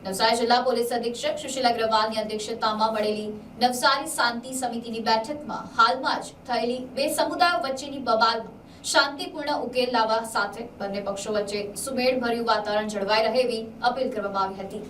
નવસારી જિલ્લા પોલીસ અધિક્ષક સુશીલ અગ્રવાલની અધ્યક્ષતામાં મળેલી નવસારી શાંતિ સમિતિની બેઠકમાં હાલમાં જ થયેલી બે સમુદાયો વચ્ચેની બબાલમાં શાંતિપૂર્ણ ઉકેલ લાવવા સાથે બંને પક્ષો વચ્ચે સુમેળભર્યું વાતાવરણ જળવાઈ રહે એવી અપીલ કરવામાં આવી હતી।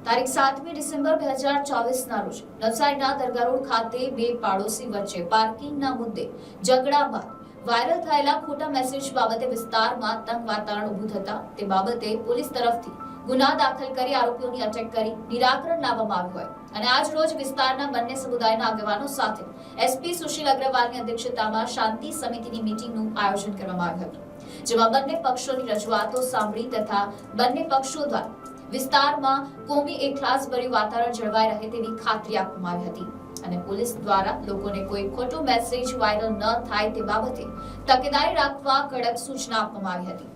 તારીખ 7મી ડિસેમ્બર 2024ના રોજ નવસારીના દરગાહ રોડ ખાતે બે પાડોશી વચ્ચે પાર્કિંગના મુદ્દે ઝઘડા બાદ વાયરલ થયેલા ખોટા મેસેજ બાબતે વિસ્તારમાં તંગ વાતાવરણ ઊભું થતા તે બાબતે પોલીસ તરફથી ગુના દાખલ કરી આરોપીઓની અટક કરી નિરાકરણ લાવવામાં આવ્યું હોય અને આજ રોજ વિસ્તારના બંને સમુદાયના આગેવાનો સાથે એસપી સુશીલ અગ્રવાલની અધ્યક્ષતામાં શાંતિ સમિતિની મીટિંગનું આયોજન કરવામાં આવ્યું હતું, જેમાં બંને પક્ષોની રજૂઆતો સાંભળી તથા બંને પક્ષો દ્વારા વિસ્તારમાં કોમી એકલાસભર્યું વાતાવરણ જળવાઈ રહે તેવી ખાતરી આપવામાં આવી હતી અને પોલીસ દ્વારા લોકોને કોઈ ખોટો મેસેજ વાયરલ ન થાય તે બાબતે તકેદારી રાખવા કડક સૂચના આપવામાં આવી હતી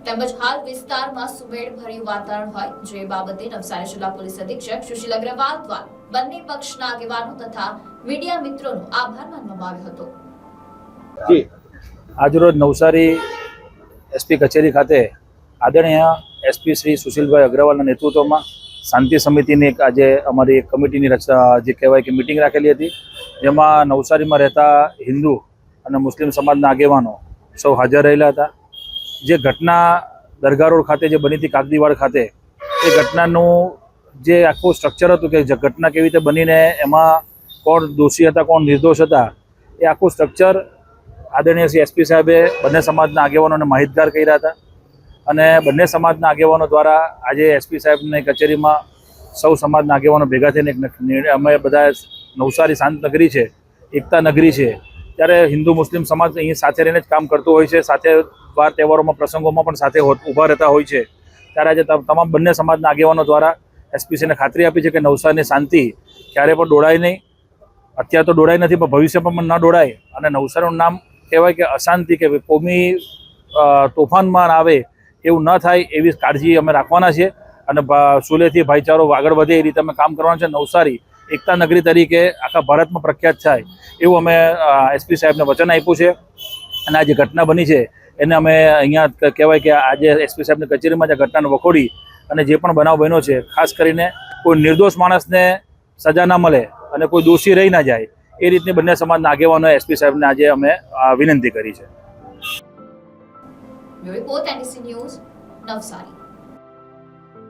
તેમજ હાલ વિસ્તારમાં સુમેળભર્યું વાતાવરણ હોય જે બાબતે નવસારી જિલ્લા પોલીસ અધિક્ષક સુશીલ અગ્રવાલ દ્વારા બંને પક્ષના આગેવાનો તથા મીડિયા મિત્રોનો આભાર માનવામાં આવ્યો હતો। જી આજરોજ નવસારી એસપી કચેરી ખાતે આદરણીય એસપી શ્રી સુશીલભાઈ અગ્રવાલના નેતૃત્વમાં શાંતિ સમિતિની આજે અમારી એક કમિટીની જે કહેવાય કે મિટિંગ રાખેલી હતી, જેમાં નવસારીમાં રહેતા હિન્દુ અને મુસ્લિમ સમાજના આગેવાનો સૌ હાજર રહેલા હતા। જે ઘટના દરગાહ રોડ ખાતે જે બની હતી કાગદીવાડ ખાતે, એ ઘટનાનું જે આખું સ્ટ્રક્ચર હતું કે ઘટના કેવી રીતે બનીને એમાં કોણ દોષી હતા કોણ નિર્દોષ હતા, એ આખું સ્ટ્રક્ચર આદરણીય શ્રી એસપી સાહેબે બંને સમાજના આગેવાનોને માહિતગાર કર્યા હતા અને બંને સમાજના આગેવાનો દ્વારા આજે એસપી સાહેબની કચેરીમાં સૌ સમાજના આગેવાનો ભેગા થઈને અમે બધા નવસારી શાંત નગરી છે, એકતા નગરી છે, ત્યારે હિન્દુ મુસ્લિમ સમાજ અહીં સાથે રહીને જ કામ કરતો હોય છે, સાથે વાર તહેવારોમાં પ્રસંગોમાં પણ સાથે ઊભા રહેતા હોય છે। ત્યારે આજે તમામ બંને સમાજના આગેવાનો દ્વારા એસપીસીને ખાતરી આપી છે કે નવસારીની શાંતિ ક્યારે પણ દોડાય નહીં, અત્યારે તો દોડાય નથી પણ ભવિષ્યમાં પણ ન દોડાય અને નવસારીનું નામ કહેવાય કે અશાંતિ કે કોમી તોફાનમાં આવે એવું ન થાય એવી કાળજી અમે રાખવાના છીએ અને સુલેથી ભાઈચારો આગળ વધે એ રીતે અમે કામ કરવાના છે। નવસારી એકતા નગરી તરીકે આખા ભારતમાં પ્રખ્યાત થાય એવું અમે એસપી સાહેબને વચન આપ્યું છે અને આ જે ઘટના બની છે એને અમે અહીંયા કહેવાય કે આજે એસપી સાહેબની કચેરીમાં જે ઘટનાને વખોડી અને જે પણ બનાવ બન્યો છે, ખાસ કરીને કોઈ નિર્દોષ માણસને સજા ના મળે અને કોઈ દોષી રહી ના જાય એ રીતની બંને સમાજના આગેવાનોએ એસપી સાહેબને આજે અમે વિનંતી કરી છે। Report NDC news Navsari.